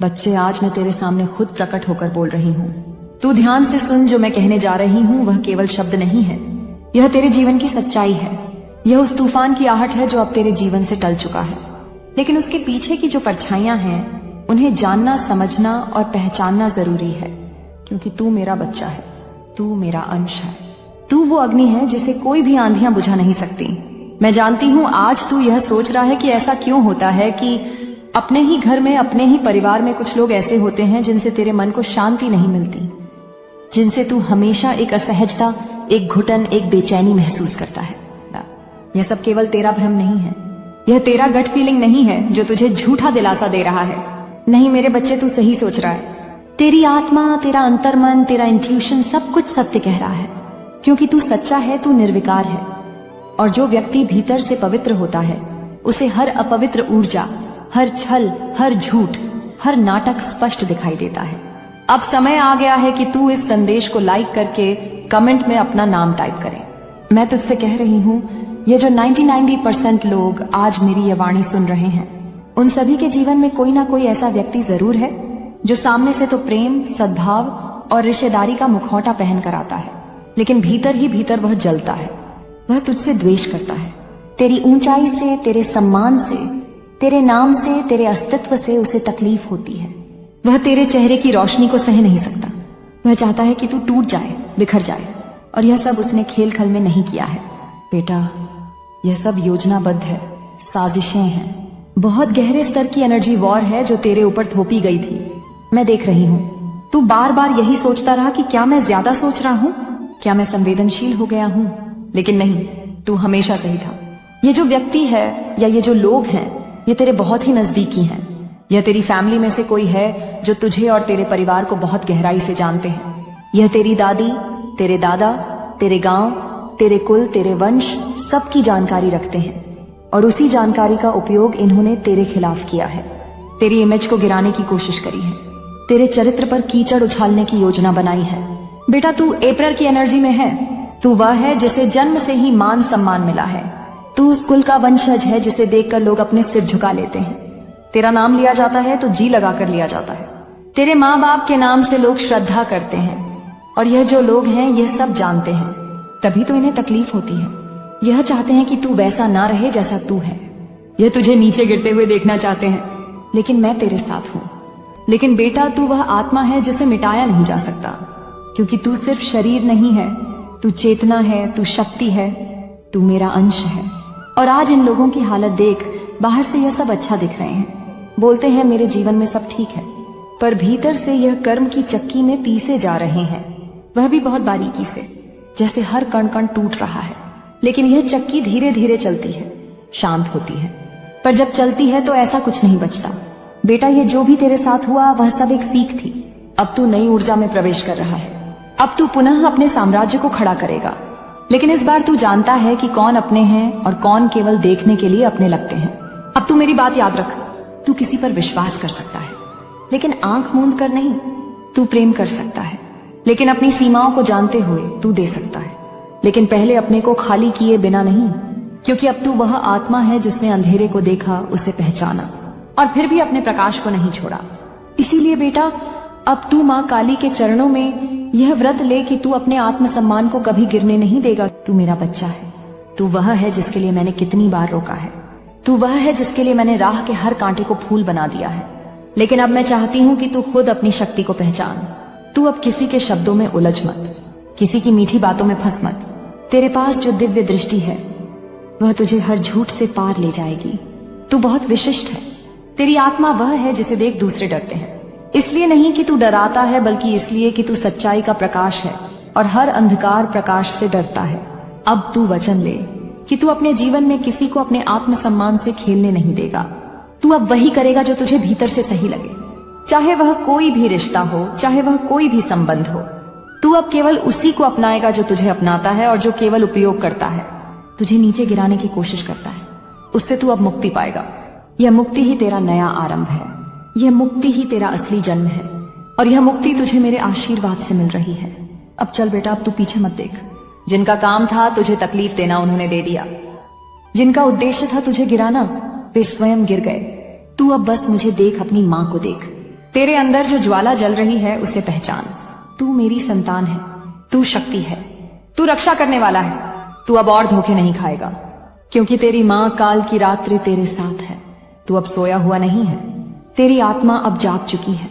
बच्चे, आज मैं तेरे सामने खुद प्रकट होकर बोल रही हूँ। तू ध्यान से सुन, जो मैं कहने जा रही हूँ वह केवल शब्द नहीं है, यह तेरे जीवन की सच्चाई है। यह उस तूफान की आहट है जो अब तेरे जीवन से टल चुका है, लेकिन उसके पीछे की जो परछाइयां हैं उन्हें जानना, समझना और पहचानना जरूरी है, क्योंकि तू मेरा बच्चा है, तू मेरा अंश है। तू वो अग्नि है जिसे कोई भी आंधियां बुझा नहीं सकती। मैं जानती हूँ आज तू यह सोच रहा है कि ऐसा क्यों होता है कि अपने ही घर में, अपने ही परिवार में कुछ लोग ऐसे होते हैं जिनसे तेरे मन को शांति नहीं मिलती, जिनसे तू हमेशा एक असहजता, एक घुटन, एक बेचैनी महसूस करता है। यह सब केवल तेरा भ्रम नहीं है, यह तेरा गट फीलिंग नहीं है जो तुझे झूठा दिलासा दे रहा है। नहीं मेरे बच्चे, तू सही सोच रहा है। तेरी आत्मा, तेरा अंतर्मन, तेरा इंट्यूशन सब कुछ सत्य कह रहा है, क्योंकि तू सच्चा है, तू निर्विकार है। और जो व्यक्ति भीतर से पवित्र होता है उसे हर अपवित्र ऊर्जा, हर छल, हर झूठ, हर नाटक स्पष्ट दिखाई देता है। अब समय आ गया है कि तू इस संदेश को लाइक करके कमेंट में अपना नाम टाइप करे। मैं तुझसे कह रही हूँ, ये जो 90% लोग आज मेरी ये वाणी सुन रहे हैं, उन सभी के जीवन में कोई ना कोई ऐसा व्यक्ति जरूर है जो सामने से तो प्रेम, सद्भाव और रिश्तेदारी का मुखौटा पहन कर आता है, लेकिन भीतर ही भीतर वह जलता है। वह तुझसे द्वेष करता है। तेरी ऊंचाई से, तेरे सम्मान से, तेरे नाम से, तेरे अस्तित्व से उसे तकलीफ होती है। वह तेरे चेहरे की रोशनी को सह नहीं सकता। वह चाहता है कि तू टूट जाए, बिखर जाए, और यह सब उसने खेल खल में नहीं किया है। बेटा, यह सब योजनाबद्ध है, साजिशें हैं, बहुत गहरे स्तर की एनर्जी वॉर है जो तेरे ऊपर थोपी गई थी। मैं देख रही हूँ। तू बार बार यही सोचता रहा कि क्या मैं ज्यादा सोच रहा हूँ, क्या मैं संवेदनशील हो गया हूँ, लेकिन नहीं, तू हमेशा सही था। ये जो व्यक्ति है या ये जो लोग हैं, ये तेरे बहुत ही नजदीकी हैं। यह तेरी फैमिली में से कोई है जो तुझे और तेरे परिवार को बहुत गहराई से जानते हैं। यह तेरी दादी, तेरे दादा, तेरे गांव, तेरे कुल, तेरे वंश सबकी जानकारी रखते हैं, और उसी जानकारी का उपयोग इन्होंने तेरे खिलाफ किया है। तेरी इमेज को गिराने की कोशिश करी है, तेरे चरित्र पर कीचड़ उछालने की योजना बनाई है। बेटा, तू अप्रैल की एनर्जी में है। तू वह है जिसे जन्म से ही मान सम्मान मिला है। तू उस कुल का वंशज है जिसे देखकर लोग अपने सिर झुका लेते हैं। तेरा नाम लिया जाता है तो जी लगाकर लिया जाता है। तेरे माँ बाप के नाम से लोग श्रद्धा करते हैं, और यह जो लोग हैं यह सब जानते हैं, तभी तो इन्हें तकलीफ होती है। यह चाहते हैं कि तू वैसा ना रहे जैसा तू है। यह तुझे नीचे गिरते हुए देखना चाहते हैं, लेकिन मैं तेरे साथ हूँ। लेकिन बेटा, तू वह आत्मा है जिसे मिटाया नहीं जा सकता, क्योंकि तू सिर्फ शरीर नहीं है, तू चेतना है, तू शक्ति है, तू मेरा अंश है। और आज इन लोगों की हालत देख, बाहर से यह सब अच्छा दिख रहे हैं, बोलते हैं मेरे जीवन में सब ठीक है, पर भीतर से यह कर्म की चक्की में पीसे जा रहे हैं, वह भी बहुत बारीकी से, जैसे हर कण कण टूट रहा है। लेकिन यह चक्की धीरे धीरे चलती है, शांत होती है, पर जब चलती है तो ऐसा कुछ नहीं बचता। बेटा, ये जो भी तेरे साथ हुआ वह सब एक सीख थी। अब तू नई ऊर्जा में प्रवेश कर रहा है। अब तू पुनः अपने साम्राज्य को खड़ा करेगा, लेकिन इस बार तू जानता है कि कौन अपने हैं और कौन केवल देखने के लिए अपने लगते हैं। अब तू मेरी बात याद रख। तू किसी पर विश्वास कर सकता है, लेकिन आंख मूंद कर नहीं। तू प्रेम कर सकता है, लेकिन अपनी सीमाओं को जानते हुए तू दे सकता है, लेकिन पहले अपने को खाली किए बिना नहीं, क्योंकि अब तू वह आत्मा है जिसने अंधेरे को देखा, उसे पहचाना और फिर भी अपने प्रकाश को नहीं छोड़ा। इसीलिए बेटा, अब तू माँ काली के चरणों में यह व्रत ले कि तू अपने आत्मसम्मान को कभी गिरने नहीं देगा। तू मेरा बच्चा है। तू वह है जिसके लिए मैंने कितनी बार रोका है। तू वह है जिसके लिए मैंने राह के हर कांटे को फूल बना दिया है। लेकिन अब मैं चाहती हूँ कि तू खुद अपनी शक्ति को पहचान। तू अब किसी के शब्दों में उलझ मत, किसी की मीठी बातों में फंस मत। तेरे पास जो दिव्य दृष्टि है वह तुझे हर झूठ से पार ले जाएगी। तू बहुत विशिष्ट है। तेरी आत्मा वह है जिसे देख दूसरे डरते हैं, इसलिए नहीं कि तू डराता है, बल्कि इसलिए कि तू सच्चाई का प्रकाश है और हर अंधकार प्रकाश से डरता है। अब तू वचन ले कि तू अपने जीवन में किसी को अपने आत्मसम्मान से खेलने नहीं देगा। तू अब वही करेगा जो तुझे भीतर से सही लगे, चाहे वह कोई भी रिश्ता हो, चाहे वह कोई भी संबंध हो। तू अब केवल उसी को अपनाएगा जो तुझे अपनाता है और जो केवल उपयोग करता है, तुझे नीचे गिराने की कोशिश करता है। उससे तू अब मुक्ति पाएगा। यह मुक्ति ही तेरा नया आरंभ है। यह मुक्ति ही तेरा असली जन्म है, और यह मुक्ति तुझे मेरे आशीर्वाद से मिल रही है। अब चल बेटा, अब तू पीछे मत देख। जिनका काम था तुझे तकलीफ देना, उन्होंने दे दिया। जिनका उद्देश्य था तुझे गिराना, वे स्वयं गिर गए। तू अब बस मुझे देख, अपनी माँ को देख। तेरे अंदर जो ज्वाला जल रही है उसे पहचान। तू मेरी संतान है, तू शक्ति है, तू रक्षा करने वाला है। तू अब और धोखे नहीं खाएगा, क्योंकि तेरी माँ काल की रात्रि तेरे साथ है। तू अब सोया हुआ नहीं है, तेरी आत्मा अब जाग चुकी है।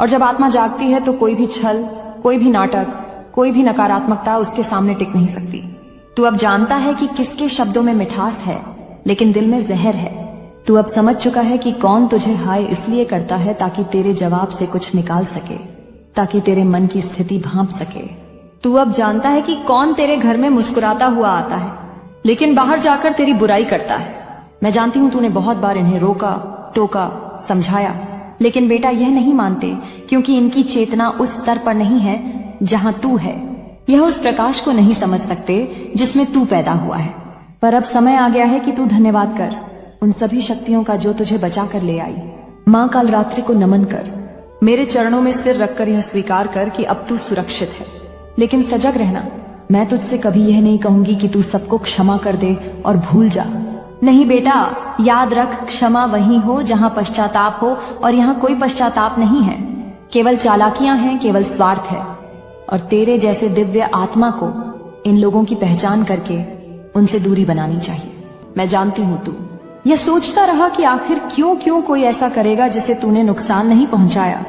और जब आत्मा जागती है तो कोई भी छल, कोई भी नाटक, कोई भी नकारात्मकता उसके सामने टिक नहीं सकती। तू अब जानता है कि किसके शब्दों में मिठास है लेकिन दिल में जहर है। तू अब समझ चुका है कि कौन तुझे हाय इसलिए करता है ताकि तेरे जवाब से कुछ निकाल सके, ताकि तेरे मन की स्थिति भांप सके। तू अब जानता है कि कौन तेरे घर में मुस्कुराता हुआ आता है लेकिन बाहर जाकर तेरी बुराई करता है। मैं जानती हूं तूने बहुत बार इन्हें रोका, टोका, समझाया, लेकिन बेटा यह नहीं मानते क्योंकि इनकी चेतना उस स्तर पर नहीं है जहां तू है। यह उस प्रकाश को नहीं समझ सकते जिसमें तू पैदा हुआ है। पर अब समय आ गया है कि तू धन्यवाद कर उन सभी शक्तियों का जो तुझे बचा कर ले आई। माँ काल रात्रि को नमन कर, मेरे चरणों में सिर रखकर यह स्वीकार कर कि अब तू सुरक्षित है। लेकिन सजग रहना, मैं तुझसे कभी यह नहीं कहूंगी कि तू सबको क्षमा कर दे और भूल जा। नहीं बेटा, याद रख, क्षमा वहीं हो जहां पश्चाताप हो, और यहाँ कोई पश्चाताप नहीं है। केवल चालाकियां हैं, केवल स्वार्थ है। और तेरे जैसे दिव्य आत्मा को इन लोगों की पहचान करके उनसे दूरी बनानी चाहिए। मैं जानती हूं तू यह सोचता रहा कि आखिर क्यों कोई ऐसा करेगा जिसे तूने नुकसान नहीं पहुंचाया।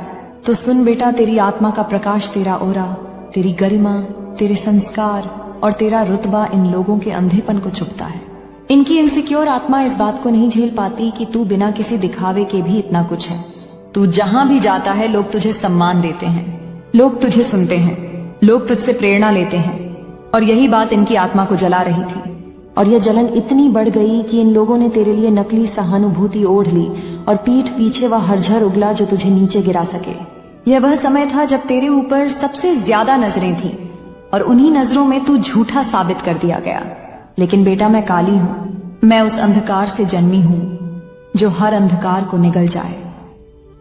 तो सुन बेटा, तेरी आत्मा का प्रकाश, तेरा ओरा, तेरी गरिमा, तेरे संस्कार और तेरा रुतबा इन लोगों के अंधेपन को चुभता है। इनकी इनसिक्योर आत्मा इस बात को नहीं झेल पाती कि तू बिना किसी दिखावे के भी इतना कुछ है। तू जहां भी जाता है लोग तुझे सम्मान देते हैं, लोग तुझे सुनते हैं, लोग तुझसे प्रेरणा लेते हैं। और यही बात इनकी आत्मा को जला रही थी। और यह जलन इतनी बढ़ गई कि इन लोगों ने तेरे लिए नकली सहानुभूति ओढ़ ली और पीठ पीछे वह हरझर उगला जो तुझे नीचे गिरा सके। यह वह समय था जब तेरे ऊपर सबसे ज्यादा नजरें थीं और उन्हीं नजरों में तू झूठा साबित कर दिया गया। लेकिन बेटा, मैं काली हूं, मैं उस अंधकार से जन्मी हूं जो हर अंधकार को निगल जाए,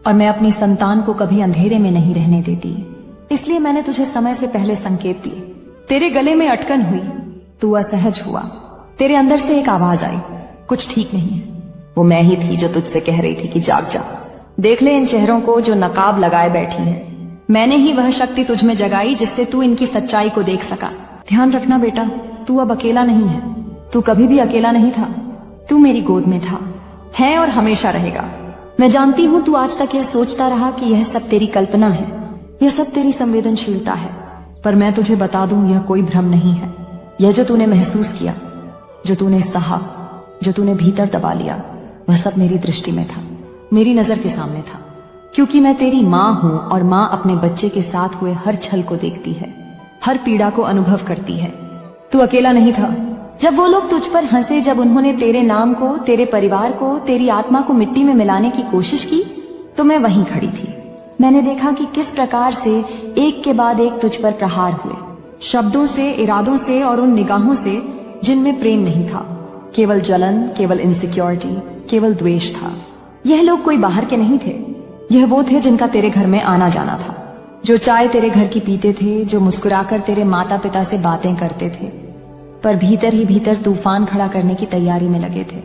और मैं अपनी संतान को कभी अंधेरे में नहीं रहने देती। इसलिए मैंने तुझे समय से पहले संकेत दिए। तेरे गले में अटकन हुई, तू असहज हुआ, तेरे अंदर से एक आवाज आई, कुछ ठीक नहीं है। वो मैं ही थी जो तुझसे कह रही थी कि जाग जा, देख ले इन चेहरों को जो नकाब लगाए बैठी हैं। मैंने ही वह शक्ति तुझ में जगाई जिससे तू इनकी सच्चाई को देख सका। ध्यान रखना बेटा, तू अब अकेला नहीं है। तू कभी भी अकेला नहीं था। तू मेरी गोद में था, है और हमेशा रहेगा। मैं जानती हूँ तू आज तक यह सोचता रहा कि यह सब तेरी कल्पना है, यह सब तेरी संवेदनशीलता है, पर मैं तुझे बता दूं यह कोई भ्रम नहीं है। यह जो तूने महसूस किया, जो तूने सहा, जो तूने भीतर दबा लिया, वह सब मेरी दृष्टि में था, मेरी नजर के सामने था। क्योंकि मैं तेरी माँ हूँ और माँ अपने बच्चे के साथ हुए हर छल को देखती है, हर पीड़ा को अनुभव करती है। तू अकेला नहीं था। जब वो लोग तुझ पर हंसे, जब उन्होंने तेरे नाम को, तेरे परिवार को, तेरी आत्मा को मिट्टी में मिलाने की कोशिश की, तो मैं वहीं खड़ी थी। मैंने देखा कि किस प्रकार से एक के बाद एक तुझ पर प्रहार हुए, शब्दों से, इरादों से और उन निगाहों से जिनमें प्रेम नहीं था, केवल जलन, केवल इनसिक्योरिटी, केवल द्वेष था। यह लोग कोई बाहर के नहीं थे, यह वो थे जिनका तेरे घर में आना जाना था, जो चाय तेरे घर की पीते थे, जो मुस्कुराकर तेरे माता पिता से बातें करते थे, पर भीतर ही भीतर तूफान खड़ा करने की तैयारी में लगे थे।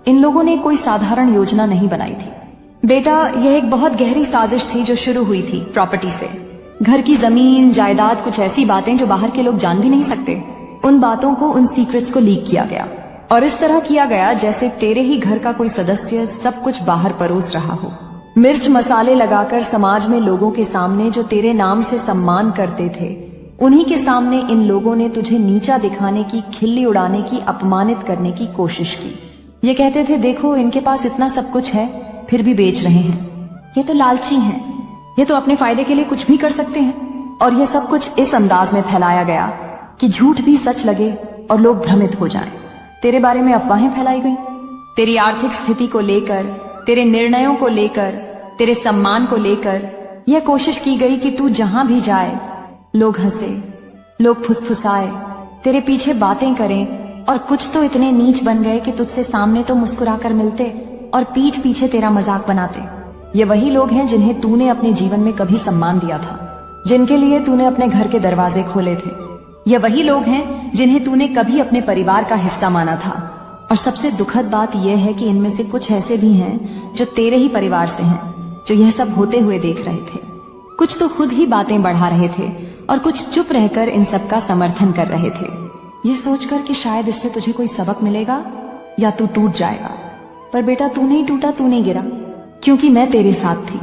इन लोगों ने कोई साधारण योजना नहीं बनाई थी बेटा, यह एक बहुत गहरी साजिश थी जो शुरू हुई थी प्रॉपर्टी से। घर की जमीन, जायदाद, कुछ ऐसी बातें जो बाहर के लोग जान भी नहीं सकते, उन बातों को, उन सीक्रेट्स को लीक किया गया। और इस तरह किया गया जैसे तेरे ही घर का कोई सदस्य सब कुछ बाहर परोस रहा हो। मिर्च मसाले लगाकर समाज में लोगों के सामने जो तेरे नाम से सम्मान करते थे, उन्हीं के सामने इन लोगों ने तुझे नीचा दिखाने की, खिल्ली उड़ाने की, अपमानित करने की कोशिश की। ये कहते थे, देखो इनके पास इतना सब कुछ है फिर भी बेच रहे हैं, ये तो लालची हैं, ये तो अपने फायदे के लिए कुछ भी कर सकते हैं। और ये सब कुछ इस अंदाज में फैलाया गया कि झूठ भी सच लगे और लोग भ्रमित हो जाएं। तेरे बारे में अफवाहें फैलाई गई, तेरी आर्थिक स्थिति को लेकर, तेरे निर्णयों को लेकर, तेरे सम्मान को लेकर यह कोशिश की गई कि तू जहां भी जाए लोग हंसे, लोग फुसफुसाए, तेरे पीछे बातें करें, और कुछ तो इतने नीच बन गए कि तुझसे सामने तो मुस्कुराकर मिलते और पीठ पीछे तेरा मजाक बनाते। ये वही लोग हैं जिन्हें तूने अपने जीवन में कभी सम्मान दिया था, जिनके लिए तूने अपने घर के दरवाजे खोले थे। ये वही लोग हैं जिन्हें तूने कभी अपने परिवार का हिस्सा माना था। और सबसे दुखद बात यह है कि इनमें से कुछ ऐसे भी हैं जो तेरे ही परिवार से हैं, जो यह सब होते हुए देख रहे थे। कुछ तो खुद ही बातें बढ़ा रहे थे और कुछ चुप रहकर इन सब का समर्थन कर रहे थे, यह सोचकर कि शायद इससे तुझे कोई सबक मिलेगा या तू टूट जाएगा। पर बेटा, तू नहीं टूटा, तू नहीं गिरा, क्योंकि मैं तेरे साथ थी।